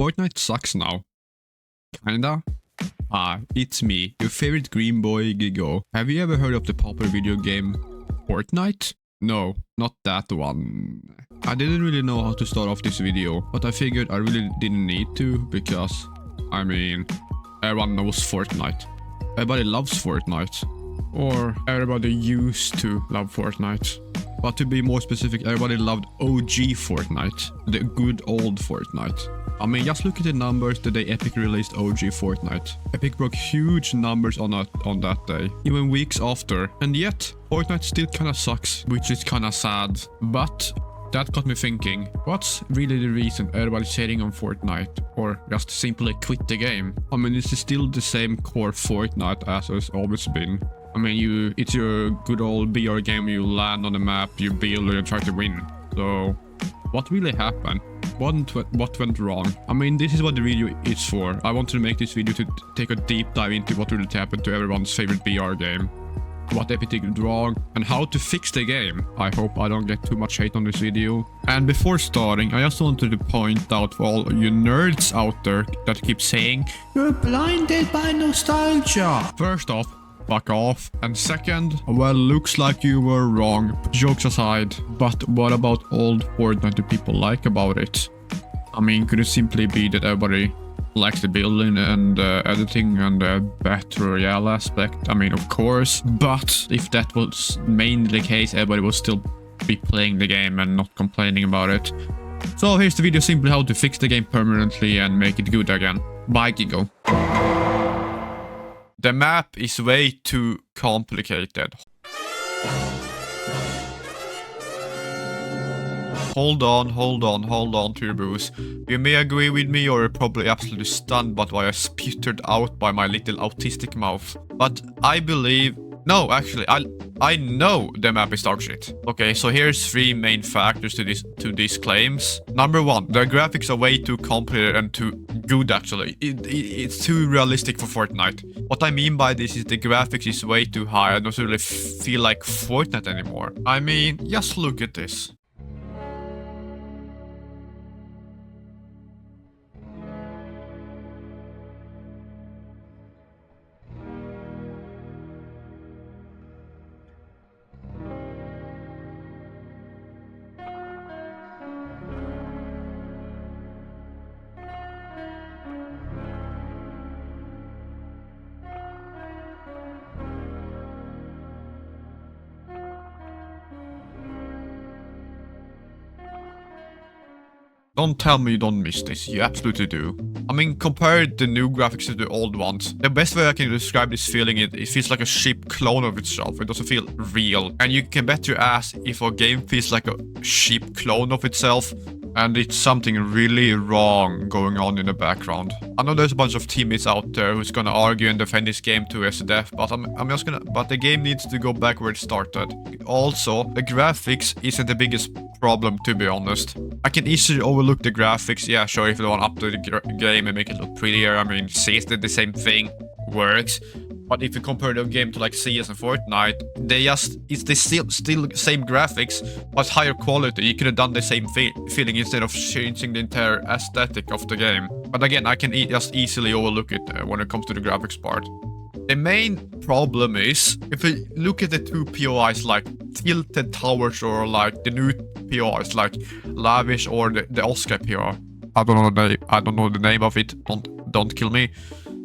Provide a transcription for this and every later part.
Fortnite sucks now. Kinda. It's me, your favorite green boy, Gigo. Have you ever heard of the popular video game Fortnite? No, not that one. I didn't really know how to start off this video, but I figured I really didn't need to because, I mean, everyone knows Fortnite. Everybody loves Fortnite. Or everybody used to love Fortnite. But to be more specific, everybody loved OG Fortnite. The good old Fortnite. I mean, just look at the numbers the day Epic released OG Fortnite. Epic broke huge numbers on that day, even weeks after. And yet, Fortnite still kinda sucks, which is kinda sad. But that got me thinking, what's really the reason everybody's hating on Fortnite? Or just simply quit the game? I mean, it's still the same core Fortnite as it's always been. I mean, it's your good old BR game, you land on the map, you build and you try to win. So, what really happened? What went wrong? I mean, this is what the video is for. I wanted to make this video to take a deep dive into what really happened to everyone's favorite BR game. What Epic did wrong, and how to fix the game. I hope I don't get too much hate on this video. And before starting, I just wanted to point out for all you nerds out there that keep saying, "You're blinded by nostalgia." First off, fuck off. And second, well, looks like you were wrong. Jokes aside, but what about old Fortnite do people like about it? I mean, could it simply be that everybody likes the building and editing and the battle royale aspect? I mean, of course, but if that was mainly the case, everybody would still be playing the game and not complaining about it. So here's the video, simply how to fix the game permanently and make it good again. Bye, Gigo. The map is way too complicated. Hold on, Turbos. You may agree with me or you're probably absolutely stunned by what I sputtered out by my little autistic mouth. But I believe... No, actually, I know the map is dog shit. Okay, so here's three main factors to these claims. Number one, the graphics are way too complicated and too good, actually. It's too realistic for Fortnite. What I mean by this is the graphics is way too high and doesn't really feel like Fortnite anymore. I mean, just look at this. Don't tell me you don't miss this, you absolutely do. I mean, compare the new graphics to the old ones. The best way I can describe this feeling is it feels like a cheap clone of itself. It doesn't feel real. And you can bet your ass if a game feels like a cheap clone of itself, and it's something really wrong going on in the background. I know there's a bunch of teammates out there who's gonna argue and defend this game to its death, but but the game needs to go back where it started. Also, the graphics isn't the biggest problem, to be honest. I can easily overlook the graphics. Yeah, sure, if you want to update the game and make it look prettier, I mean, CS did the same thing, works. But if you compare the game to like CS and Fortnite, it's still same graphics, but higher quality. You could have done the same feeling instead of changing the entire aesthetic of the game. But again, I can just easily overlook it when it comes to the graphics part. The main problem is, if you look at the two POIs like Tilted Towers or like the new POIs like Lavish or the Oscar POI. I don't know the name of it. Don't kill me.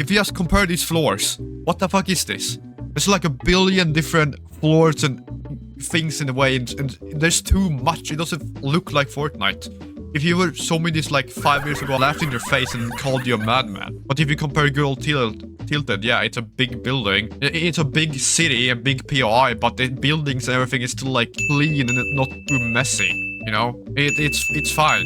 If you just compare these floors, what the fuck is this? There's like a billion different floors and things in the way, and there's too much. It doesn't look like Fortnite. If you were showing me this like 5 years ago, I laughed in your face and called you a madman. But if you compare good old Tilted, yeah, it's a big building. It's a big city, a big POI, but the buildings and everything is still like clean and not too messy. You know, it's fine.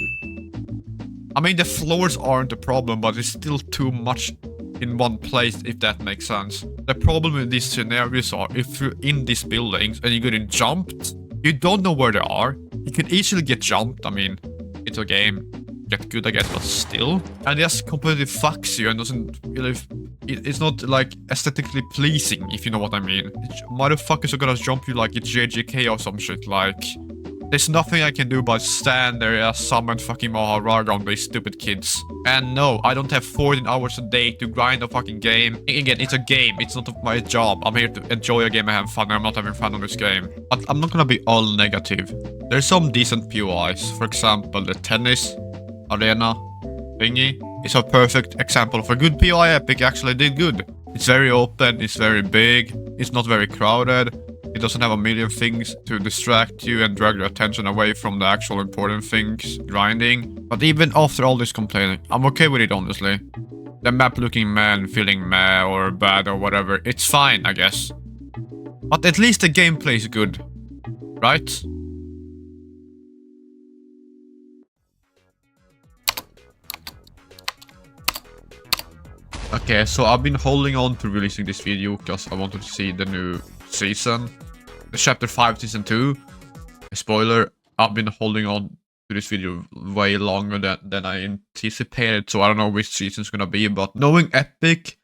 I mean, the floors aren't a problem, but it's still too much in one place, if that makes sense. The problem with these scenarios are, if you're in these buildings and you're getting jumped, you don't know where they are. You can easily get jumped. I mean, it's a game. Get good, I guess, but still. And just completely fucks you and doesn't really... It's not, like, aesthetically pleasing, if you know what I mean. Motherfuckers are gonna jump you like it's JJK or some shit, like... There's nothing I can do but stand there and summon fucking Maharaga on these stupid kids. And no, I don't have 14 hours a day to grind a fucking game. Again, it's a game, it's not my job. I'm here to enjoy a game and have fun. I'm not having fun on this game. But I'm not gonna be all negative. There's some decent POIs. For example, the tennis arena thingy is a perfect example of a good POI. Epic actually did good. It's very open, it's very big, it's not very crowded. It doesn't have a million things to distract you and drag your attention away from the actual important things, grinding. But even after all this complaining, I'm okay with it honestly. The map looking meh and feeling meh or bad or whatever, it's fine I guess. But at least the gameplay is good, right? Okay, so I've been holding on to releasing this video because I wanted to see the new season. The Chapter 5 Season 2. Spoiler, I've been holding on to this video way longer than I anticipated, so I don't know which season's gonna be, but knowing Epic,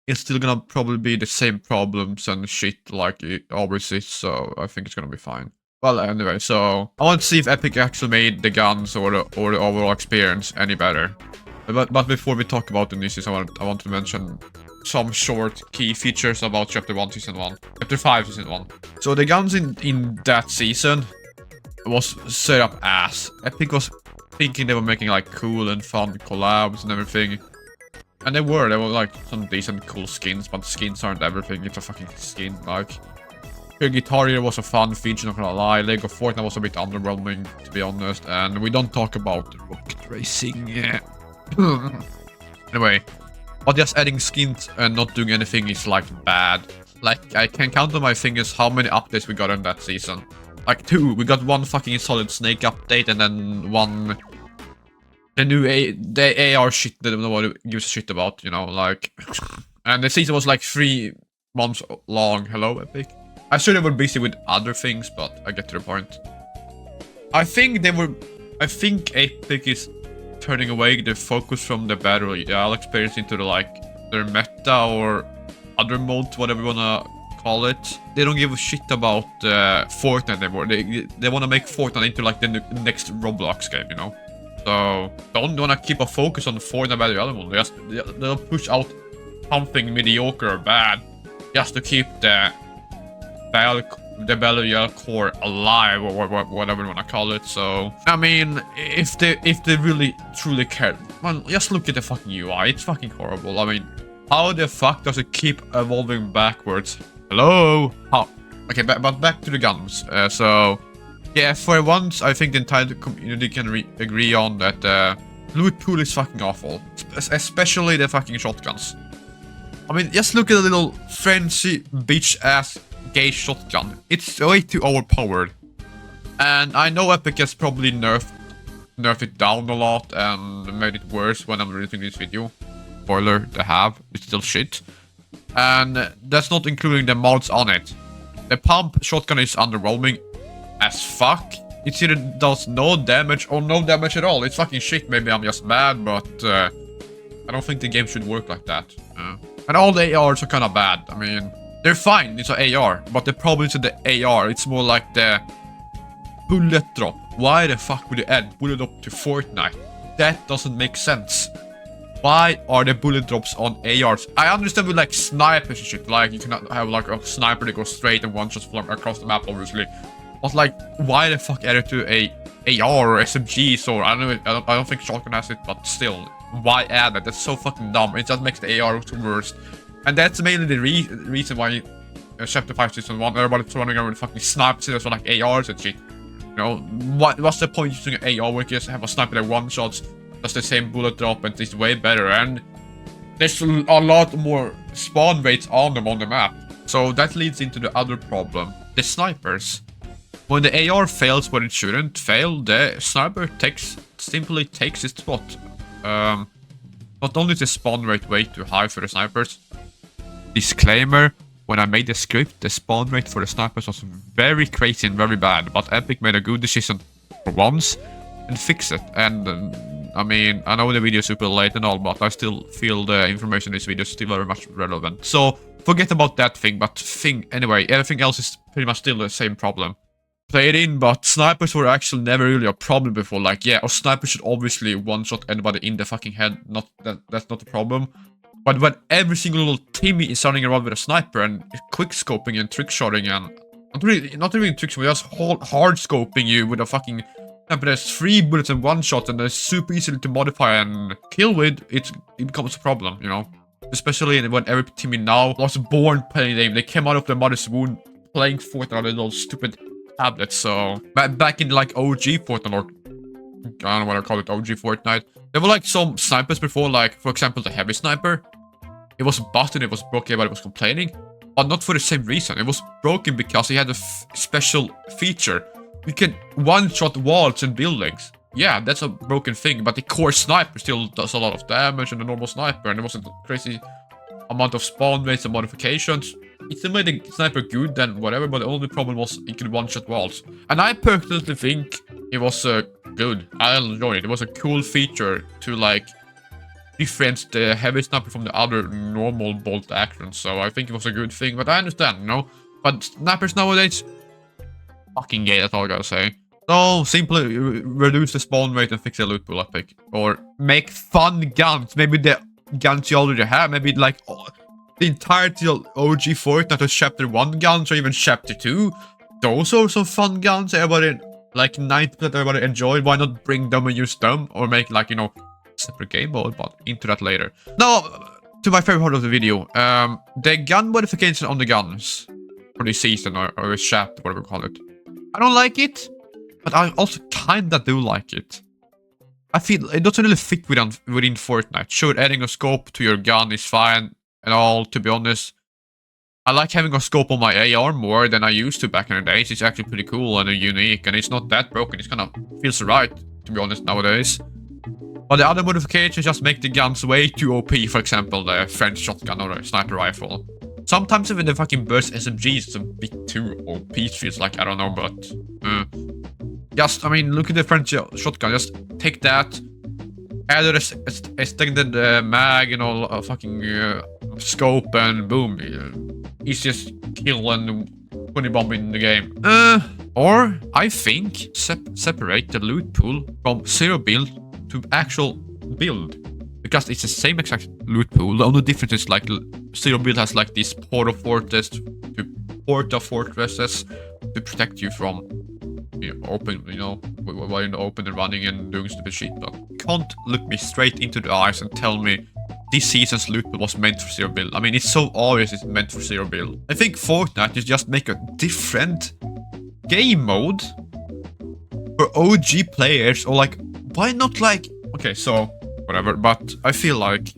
it's still gonna probably be the same problems and shit like it always is, so I think it's gonna be fine. Well, anyway, so I want to see if Epic actually made the guns or the overall experience any better. But before we talk about the new season, I want to mention some short key features about Chapter 1 Season 1. Chapter 5 Season 1. So the guns in that season was set up as. Epic was thinking they were making like cool and fun collabs and everything. And they were like some decent cool skins, but skins aren't everything, it's a fucking skin, like. Your Guitar Hero was a fun feature, not gonna lie. Lego Fortnite was a bit underwhelming, to be honest. And we don't talk about rocket racing, yeah. Anyway, but just adding skins and not doing anything is like bad. Like, I can count on my fingers how many updates we got in that season. Like 2, we got one fucking Solid Snake update and then one... The new the AR shit that nobody gives a shit about, you know, like... And the season was like 3 months long. Hello, Epic? I sure they were busy with other things, but I get to the point. I think Epic is turning away the focus from the battle royale experience into the their meta or other modes, whatever you wanna call it. They don't give a shit about Fortnite anymore. They wanna make Fortnite into like the next Roblox game, you know. So don't wanna keep a focus on the Fortnite battle royale mode. They'll push out something mediocre or bad just to keep the battle royale core alive, or whatever you wanna call it. So I mean, if they really truly cared, man, just look at the fucking UI. It's fucking horrible. I mean, how the fuck does it keep evolving backwards? Hello? How? Okay, but back to the guns. So yeah, for once I think the entire community can agree on that fluid pool is fucking awful, especially the fucking shotguns. I mean, just look at the little frenzy bitch ass gauge shotgun. It's way too overpowered. And I know Epic has probably nerfed it down a lot and made it worse when I'm releasing this video. Spoiler, they have. It's still shit. And that's not including the mods on it. The pump shotgun is underwhelming as fuck. It either does no damage or no damage at all. It's fucking shit. Maybe I'm just mad, but I don't think the game should work like that. And all the ARs are kind of bad. I mean, they're fine, it's an AR, but the problem isn't the AR, it's more like the bullet drop. Why the fuck would you add bullet drop to Fortnite? That doesn't make sense. Why are the bullet drops on ARs? I understand with like snipers and shit, like you cannot have like a sniper that goes straight and one shot across the map, obviously. But like, why the fuck add it to a AR or SMGs or I don't think shotgun has it, but still, why add it? That's so fucking dumb. It just makes the AR worse. And that's mainly the reason why Chapter 5 Season 1, everybody's running around with fucking snipers and so like ARs and shit. You know, what's the point using an AR when you just have a sniper that one-shots, does the same bullet drop and is way better, and there's a lot more spawn rates on them on the map. So that leads into the other problem, the snipers. When the AR fails when it shouldn't fail, the sniper simply takes its spot. Not only is the spawn rate way too high for the snipers. Disclaimer, when I made the script, the spawn rate for the snipers was very crazy and very bad, but Epic made a good decision for once and fixed it. And I mean, I know the video is super late and all, but I still feel the information in this video is still very much relevant. So forget about that thing, but anyway, everything else is pretty much still the same problem. played in, but snipers were actually never really a problem before. Like, yeah, a sniper should obviously one-shot anybody in the fucking head. That's not a problem. But when every single little Timmy is running around with a sniper and quick scoping and trick shotting and not really trick shotting, just hard scoping you with a fucking sniper that's 3 bullets and 1 shot and they're super easily to modify and kill with, it becomes a problem, you know. Especially when every Timmy now was born playing the game. They came out of their mother's womb playing Fortnite on a little stupid tablet. So back in like OG Fortnite, or I don't know what I call it, OG Fortnite, there were like some snipers before, like for example the heavy sniper. It was busted, it was broken, everybody was complaining, but not for the same reason. It was broken because he had a special feature. You can one-shot walls and buildings. Yeah, that's a broken thing, but the core sniper still does a lot of damage than the normal sniper, and there wasn't a crazy amount of spawn rates and modifications. It still made the sniper good then whatever, but the only problem was it could one-shot walls. And I personally think it was good. I enjoyed it. It was a cool feature to like difference the heavy sniper from the other normal bolt actions. So I think it was a good thing, but I understand, you know. But snipers nowadays, fucking gay, that's all I gotta say. So simply reduce the spawn rate and fix the loot pool, I think. Or make fun guns. Maybe the guns you already have, maybe like the entirety of OG Fortnite was chapter 1 guns or even chapter 2. Those are some fun guns everybody, like 90% everybody enjoyed. Why not bring them and use them? Or make like, you know, separate game mode, but into that later. Now, to my favorite part of the video, the gun modification on the guns for this season, or this chapter, whatever we call it. I don't like it, but I also kinda do like it. I feel it doesn't really fit within Fortnite. Sure, adding a scope to your gun is fine and all, to be honest. I like having a scope on my AR more than I used to back in the days. It's actually pretty cool and unique, and it's not that broken. It kind of feels right, to be honest, nowadays. But the other modifications just make the guns way too OP, for example, the French shotgun or the sniper rifle. Sometimes even the fucking burst SMGs is a bit too OP, feels like, I don't know, but... just, I mean, look at the French shotgun, just take that, add a extended mag, you know, a fucking scope, and boom, easiest kill and 20 bomb in the game. Or, I think, separate the loot pool from zero build to actual build, because it's the same exact loot pool. The only difference is like zero build has like these porta fortresses to protect you from open, you know, while in the open and running and doing stupid shit. But you can't look me straight into the eyes and tell me this season's loot pool was meant for zero build. I mean, it's so obvious it's meant for zero build. I think Fortnite is just make a different game mode for OG players, or like, why not like, okay, so whatever, but I feel like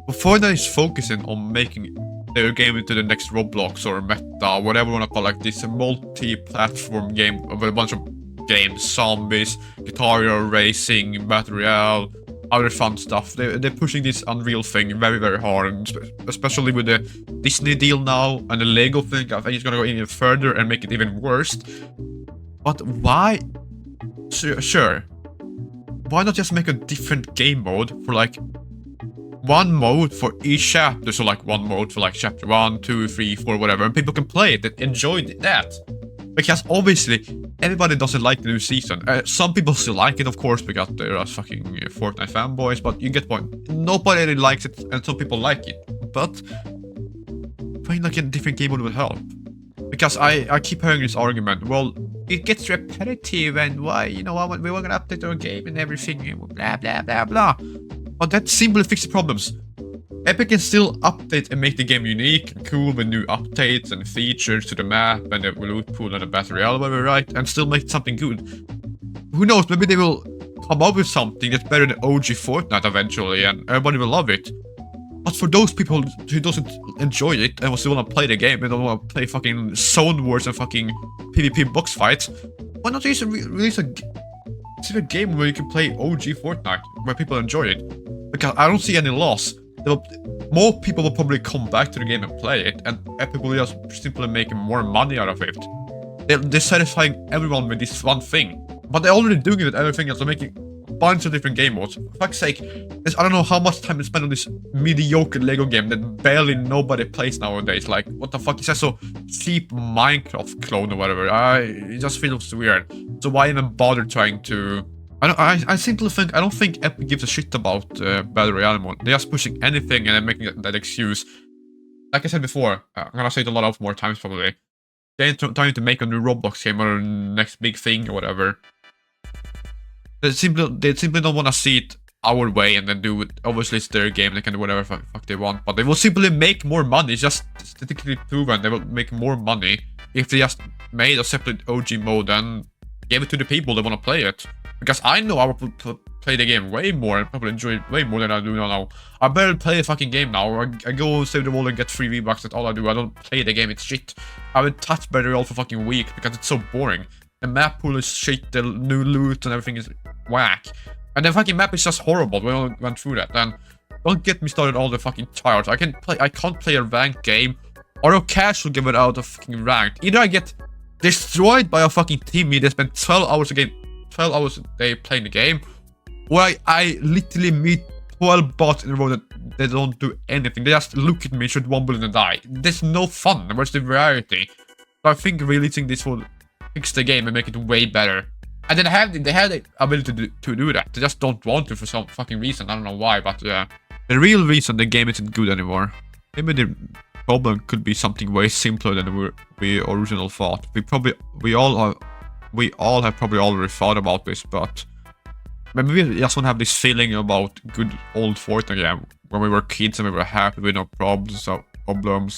Fortnite is focusing on making their game into the next Roblox or Meta, whatever you want to call it, like this multi-platform game with a bunch of games, zombies, Guitar Hero, racing, Battle Royale, other fun stuff. They're pushing this Unreal thing very, very hard, and especially with the Disney deal now and the Lego thing. I think it's gonna go even further and make it even worse. But why? Sure. Why not just make a different game mode for like one mode for each chapter? So like one mode for like chapter 1, 2, 3, 4, whatever, and people can play it and enjoy that. Because obviously everybody doesn't like the new season. Some people still like it, of course, because they're fucking Fortnite fanboys, but you get the point. Nobody really likes it, and some people like it. But find like a different game mode would help. Because I keep hearing this argument, well, it gets repetitive, and why, you know, we were gonna update our game and everything, blah, blah, blah, blah. But that simply fixes the problems. Epic can still update and make the game unique and cool with new updates and features to the map and the loot pool and the Battle Royale, whatever, right? And still make something good. Who knows, maybe they will come up with something that's better than OG Fortnite eventually, and everybody will love it. But for those people who doesn't enjoy it and still want to play the game and don't want to play fucking zone wars and fucking PvP box fights, why not just release a game where you can play OG Fortnite, where people enjoy it? Because I don't see any loss. More people will probably come back to the game and play it, and Epic will just simply make more money out of it. They're satisfying everyone with this one thing. But they're already doing it with everything else. They're making bunch of different game modes. For fuck's sake, I don't know how much time is spent on this mediocre Lego game that barely nobody plays nowadays. Like, what the fuck is that so cheap Minecraft clone or whatever? It just feels weird. So why even bother trying to... I simply think, I don't think Epic gives a shit about Battle Royale anymore. They're just pushing anything and then making that excuse. Like I said before, I'm gonna say it a lot of more times probably. They're trying to make a new Roblox game or next big thing or whatever. They simply don't want to see it our way and then do it. Obviously, it's their game. They can do whatever fuck they want. But they will simply make more money. It's just statistically proven. They will make more money if they just made a separate OG mode and gave it to the people that want to play it. Because I know I will play the game way more and probably enjoy it way more than I do now. I barely play the fucking game now. I go save the world and get 3 V-Bucks. That's all I do. I don't play the game. It's shit. I haven't touched Battle Royale for fucking week because it's so boring. The map pool is shit. The new loot and everything is whack. And the fucking map is just horrible. We all went through that. And don't get me started all the fucking trials. I can't play a ranked game or a casual game without a fucking ranked. Either I get destroyed by a fucking teammate that spent 12 hours a game, 12 hours a day playing the game, or I literally meet 12 bots in a row that they don't do anything. They just look at me, shoot one bullet and die. There's no fun. Where's the variety? So I think releasing this will fix the game and make it way better. And then they have the ability to do that. They just don't want to for some fucking reason. I don't know why, but yeah. The real reason the game isn't good anymore. Maybe the problem could be something way simpler than we originally thought. We all have probably already thought about this, but maybe we just want to have this feeling about good old Fortnite game when we were kids and we were happy with no problems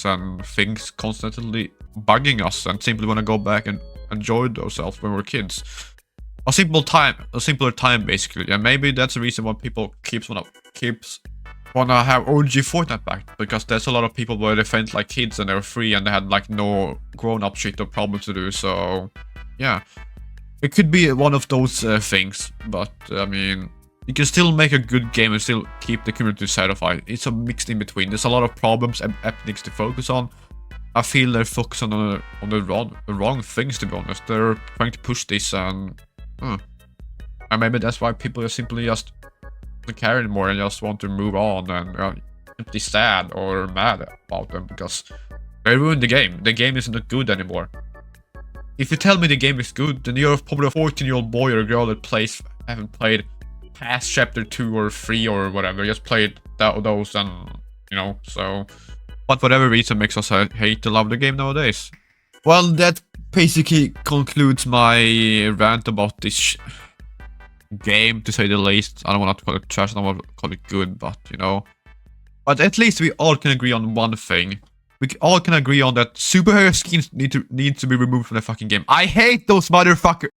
and things constantly bugging us, and simply want to go back and enjoy ourselves when we were kids. A simpler time basically. And maybe that's the reason why people keeps wanna have OG Fortnite back, because there's a lot of people where they felt like kids and they were free and they had like no grown-up shit or problems to do. So yeah, it could be one of those things, but I mean, you can still make a good game and still keep the community satisfied. It's a mixed in between. There's a lot of problems Epic needs to focus on. I feel they're focusing on the wrong things, to be honest. They're trying to push this and maybe that's why people are simply just don't care anymore and just want to move on and simply sad or mad about them because they ruined the game. The game isn't good anymore. If you tell me the game is good, then you're probably a 14-year-old boy or a girl that haven't played past chapter 2 or 3 or whatever. Just played those and, you know, so... But whatever reason makes us hate to love the game nowadays. Well, that basically concludes my rant about this game, to say the least. I don't want to call it trash, I don't want to call it good, but, you know. But at least we all can agree on one thing. We all can agree on that superhero skins need to be removed from the fucking game. I hate those motherfuckers.